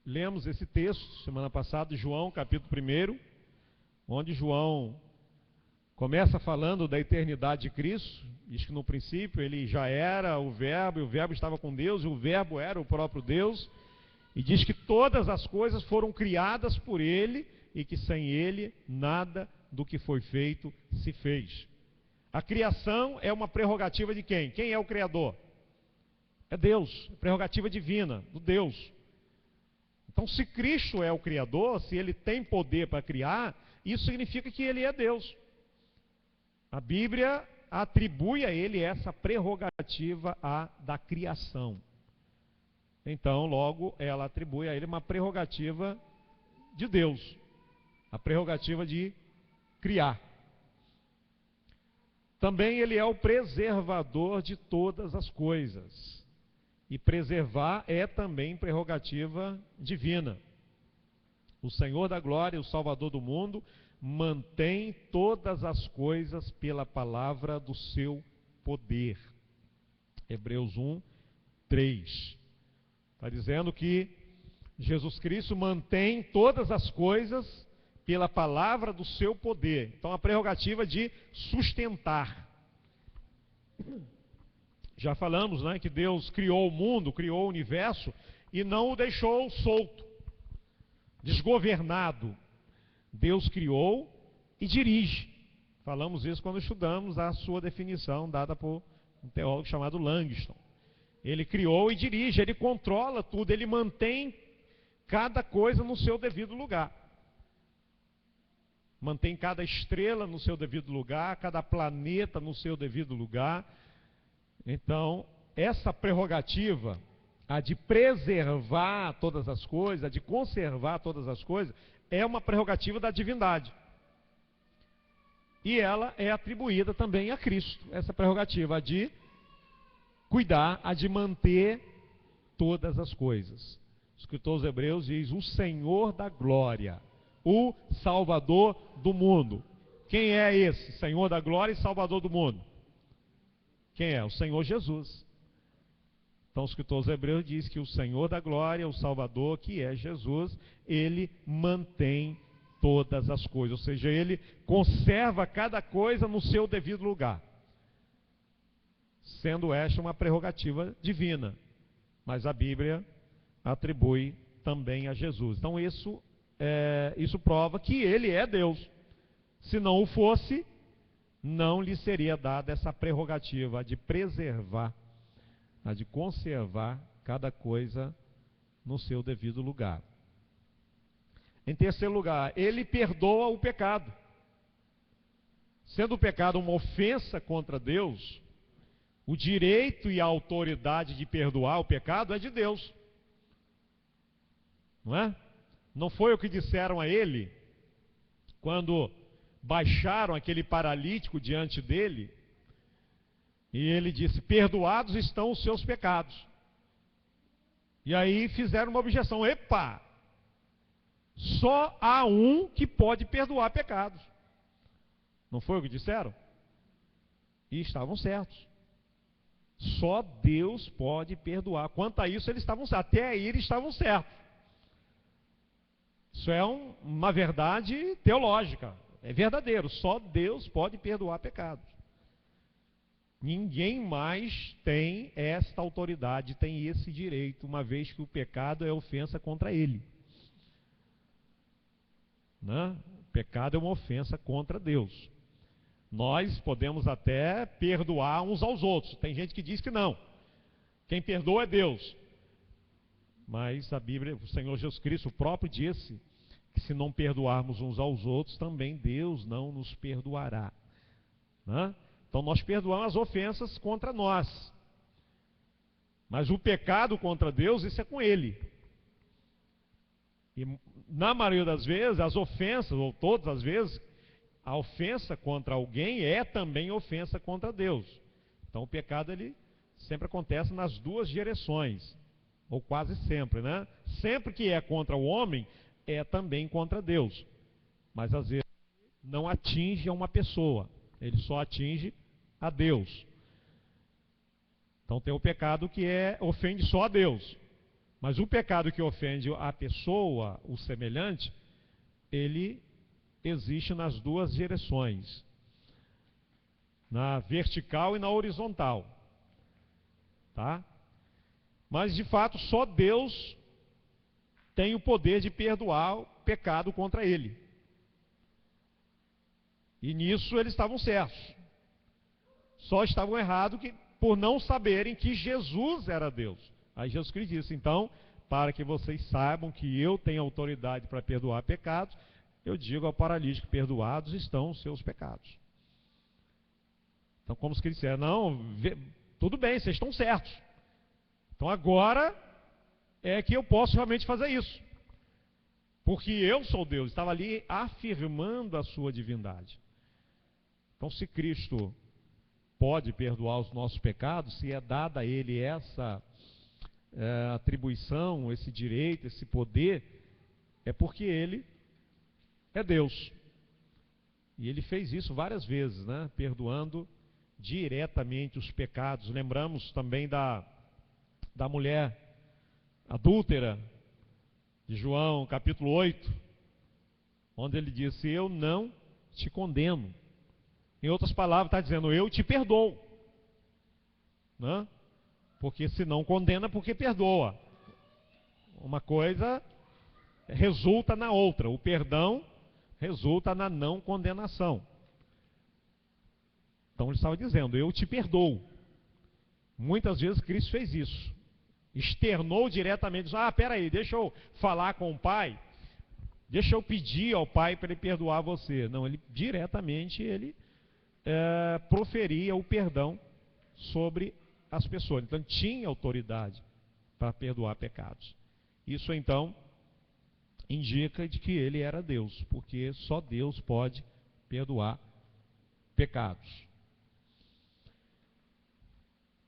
Lemos esse texto semana passada, João, capítulo 1, onde João começa falando da eternidade de Cristo. Diz que no princípio ele já era o Verbo, e o Verbo estava com Deus, e o Verbo era o próprio Deus. E diz que todas as coisas foram criadas por ele, e que sem ele nada do que foi feito se fez. A criação é uma prerrogativa de quem? Quem é o Criador? É Deus, prerrogativa divina, do Deus. Então, se Cristo é o Criador, se ele tem poder para criar, isso significa que ele é Deus. A Bíblia atribui a ele essa prerrogativa da criação. Então, logo, ela atribui a ele uma prerrogativa de Deus, a prerrogativa de criar. Também ele é o preservador de todas as coisas. E preservar é também prerrogativa divina. O Senhor da glória, o Salvador do mundo, mantém todas as coisas pela palavra do seu poder. Hebreus 1, 3. Está dizendo que Jesus Cristo mantém todas as coisas pela palavra do seu poder. Então a prerrogativa de sustentar. Já falamos, né, que Deus criou o mundo, criou o universo e não o deixou solto, desgovernado. Deus criou e dirige. Falamos isso quando estudamos a sua definição dada por um teólogo chamado Langston. Ele criou e dirige, ele controla tudo, ele mantém cada coisa no seu devido lugar. Mantém cada estrela no seu devido lugar, cada planeta no seu devido lugar. Então, essa prerrogativa, a de preservar todas as coisas, a de conservar todas as coisas, é uma prerrogativa da divindade. E ela é atribuída também a Cristo, essa prerrogativa, a de cuidar, a de manter todas as coisas. O escritor aos Hebreus diz: o Senhor da glória, o Salvador do mundo. Quem é esse Senhor da glória e Salvador do mundo? Quem é? O Senhor Jesus. Então o escritor aos Hebreus diz que o Senhor da glória, o Salvador, que é Jesus, ele mantém todas as coisas, ou seja, ele conserva cada coisa no seu devido lugar, sendo esta uma prerrogativa divina, mas a Bíblia atribui também a Jesus. Então isso prova que ele é Deus. Se não o fosse, não lhe seria dada essa prerrogativa, a de preservar, a de conservar cada coisa no seu devido lugar. Em terceiro lugar, ele perdoa o pecado. Sendo o pecado uma ofensa contra Deus, o direito e a autoridade de perdoar o pecado é de Deus. Não é? Não foi o que disseram a ele quando baixaram aquele paralítico diante dele, e ele disse: perdoados estão os seus pecados. E aí fizeram uma objeção: epa, só há um que pode perdoar pecados. Não foi o que disseram? E estavam certos. Só Deus pode perdoar. Quanto a isso, eles estavam certos. Até aí eles estavam certos. Isso é uma verdade teológica, é verdadeiro, só Deus pode perdoar pecados. Ninguém mais tem esta autoridade, tem esse direito, uma vez que o pecado é ofensa contra ele. Né? O pecado é uma ofensa contra Deus. Nós podemos até perdoar uns aos outros. Tem gente que diz que não. Quem perdoa é Deus. Mas a Bíblia, o Senhor Jesus Cristo, o próprio disse que se não perdoarmos uns aos outros, também Deus não nos perdoará. Né? Então nós perdoamos as ofensas contra nós. Mas o pecado contra Deus, isso é com Ele. E na maioria das vezes, as ofensas, ou todas as vezes, a ofensa contra alguém é também ofensa contra Deus. Então o pecado, ele sempre acontece nas duas direções. Ou quase sempre, né? Sempre que é contra o homem, é também contra Deus. Mas às vezes não atinge a uma pessoa, ele só atinge a Deus. Então tem o pecado que ofende só a Deus. Mas o pecado que ofende a pessoa, o semelhante, ele existe nas duas direções. Na vertical e na horizontal. Tá? Mas de fato só Deus tem o poder de perdoar o pecado contra ele. E nisso eles estavam certos. Só estavam errados por não saberem que Jesus era Deus. Aí Jesus Cristo disse, então, para que vocês saibam que eu tenho autoridade para perdoar pecados, eu digo ao paralítico, perdoados estão os seus pecados. Então, como se disseram, não, tudo bem, vocês estão certos. Então agora é que eu posso realmente fazer isso. Porque eu sou Deus, estava ali afirmando a sua divindade. Então se Cristo pode perdoar os nossos pecados, se é dada a Ele essa atribuição, esse direito, esse poder, é porque Ele é Deus. E Ele fez isso várias vezes, né? Perdoando diretamente os pecados. Lembramos também da mulher adúltera, de João, capítulo 8, onde ele disse, eu não te condeno. Em outras palavras, está dizendo, eu te perdoo. Né? Porque se não condena, porque perdoa. Uma coisa resulta na outra. O perdão resulta na não condenação. Então ele estava dizendo, eu te perdoo. Muitas vezes Cristo fez isso. Externou diretamente, peraí, deixa eu falar com o Pai, deixa eu pedir ao Pai para Ele perdoar você. Não, ele diretamente proferia o perdão sobre as pessoas. Então tinha autoridade para perdoar pecados. Isso então indica de que Ele era Deus, porque só Deus pode perdoar pecados.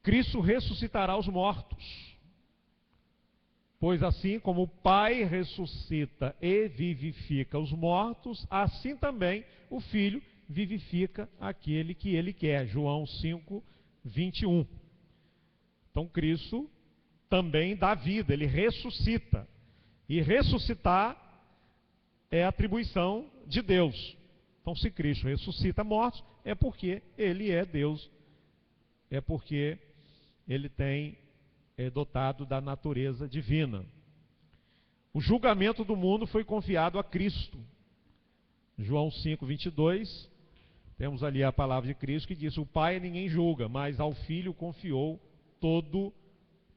Cristo ressuscitará os mortos. Pois assim como o Pai ressuscita e vivifica os mortos, assim também o Filho vivifica aquele que Ele quer. João 5, 21. Então Cristo também dá vida, Ele ressuscita. E ressuscitar é atribuição de Deus. Então se Cristo ressuscita mortos, é porque Ele é Deus. É porque Ele é dotado da natureza divina. O julgamento do mundo foi confiado a Cristo. João 5, 22, temos ali a palavra de Cristo que diz, o Pai ninguém julga, mas ao Filho confiou todo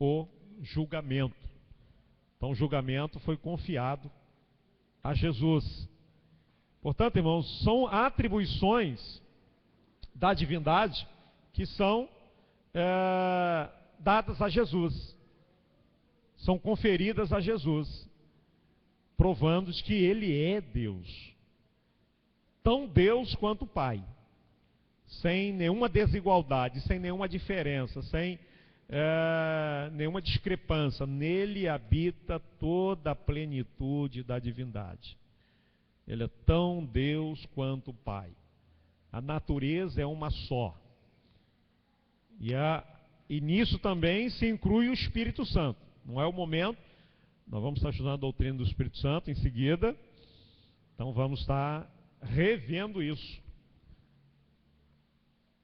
o julgamento. Então o julgamento foi confiado a Jesus. Portanto, irmãos, são atribuições da divindade que são dadas a Jesus, são conferidas a Jesus, provando que Ele é Deus, tão Deus quanto o Pai, sem nenhuma desigualdade, sem nenhuma diferença, sem nenhuma discrepância. Nele habita toda a plenitude da divindade. Ele é tão Deus quanto o Pai. A natureza é uma só. E nisso também se inclui o Espírito Santo. Não é o momento, nós vamos estar estudando a doutrina do Espírito Santo em seguida, Então vamos estar revendo isso.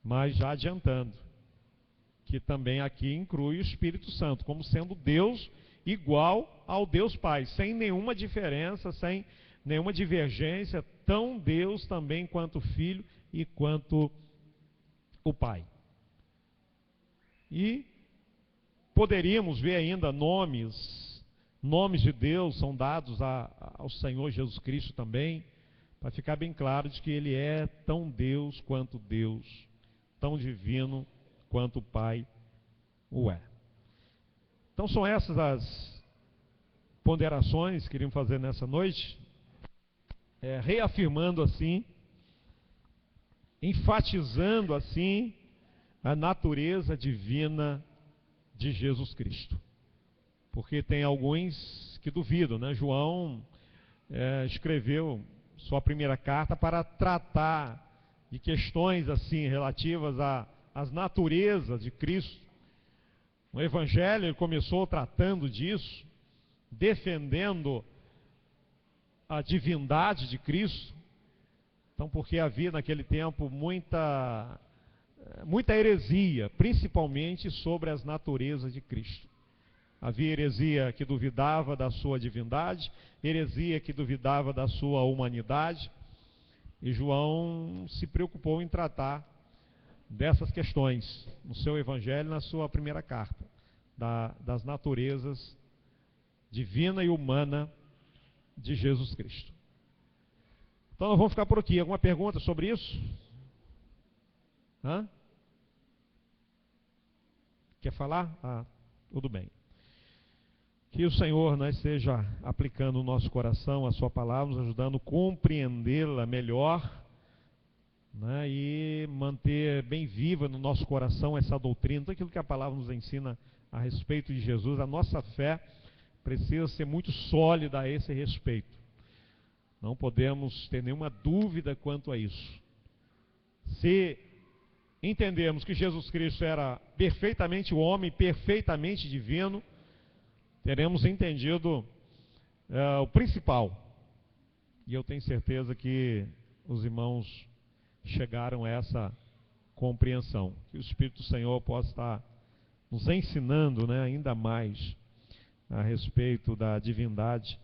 Mas já adiantando, que também aqui inclui o Espírito Santo, como sendo Deus igual ao Deus Pai, sem nenhuma diferença, sem nenhuma divergência, tão Deus também quanto o Filho e quanto o Pai. E poderíamos ver ainda nomes de Deus são dados ao Senhor Jesus Cristo também, para ficar bem claro de que Ele é tão Deus quanto Deus, tão divino quanto o Pai o é. Então são essas as ponderações que queríamos fazer nessa noite, reafirmando assim, enfatizando assim a natureza divina de Jesus Cristo. Porque tem alguns que duvidam, né? João escreveu sua primeira carta para tratar de questões assim relativas às naturezas de Cristo. No Evangelho ele começou tratando disso, defendendo a divindade de Cristo. Então, porque havia naquele tempo muita heresia, principalmente sobre as naturezas de Cristo. Havia heresia que duvidava da sua divindade, heresia que duvidava da sua humanidade, e João se preocupou em tratar dessas questões no seu evangelho, na sua primeira carta, das naturezas divina e humana de Jesus Cristo. Então nós vamos ficar por aqui. Alguma pergunta sobre isso? Quer falar? Tudo bem. Que o Senhor esteja aplicando no nosso coração a sua palavra, nos ajudando a compreendê-la melhor, e manter bem viva no nosso coração essa doutrina, tudo aquilo que a palavra nos ensina a respeito de Jesus. A nossa fé precisa ser muito sólida a esse respeito. Não podemos ter nenhuma dúvida quanto a isso. Se entendermos que Jesus Cristo era perfeitamente homem, perfeitamente divino, teremos entendido o principal. E eu tenho certeza que os irmãos chegaram a essa compreensão. Que o Espírito do Senhor possa estar nos ensinando ainda mais a respeito da divindade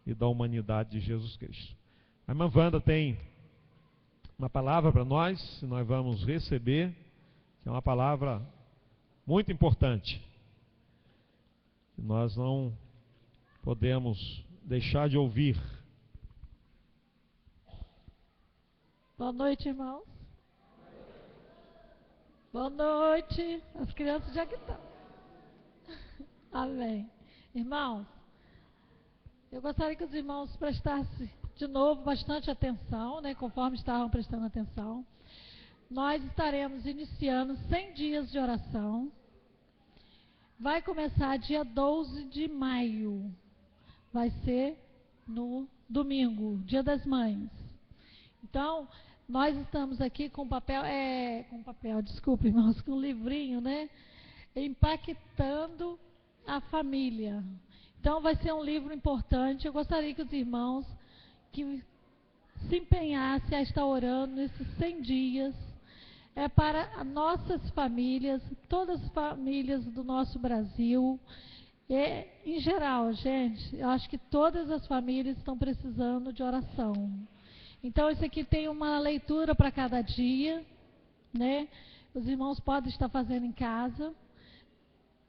e da humanidade de Jesus Cristo. A irmã Wanda tem uma palavra para nós, e nós vamos receber, que é uma palavra muito importante. Nós não podemos deixar de ouvir. Boa noite, irmãos. Boa noite. As crianças já que estão. Amém. Irmãos, eu gostaria que os irmãos prestassem de novo bastante atenção, conforme estavam prestando atenção. Nós estaremos iniciando 100 dias de oração. Vai começar dia 12 de maio. Vai ser no domingo, Dia das Mães. Então, nós estamos aqui com irmãos, com um livrinho, impactando a família. Então, vai ser um livro importante. Eu gostaria que os irmãos que se empenhassem a estar orando nesses 100 dias, para nossas famílias, todas as famílias do nosso Brasil, em geral, gente, eu acho que todas as famílias estão precisando de oração. Então, isso aqui tem uma leitura para cada dia, Os irmãos podem estar fazendo em casa.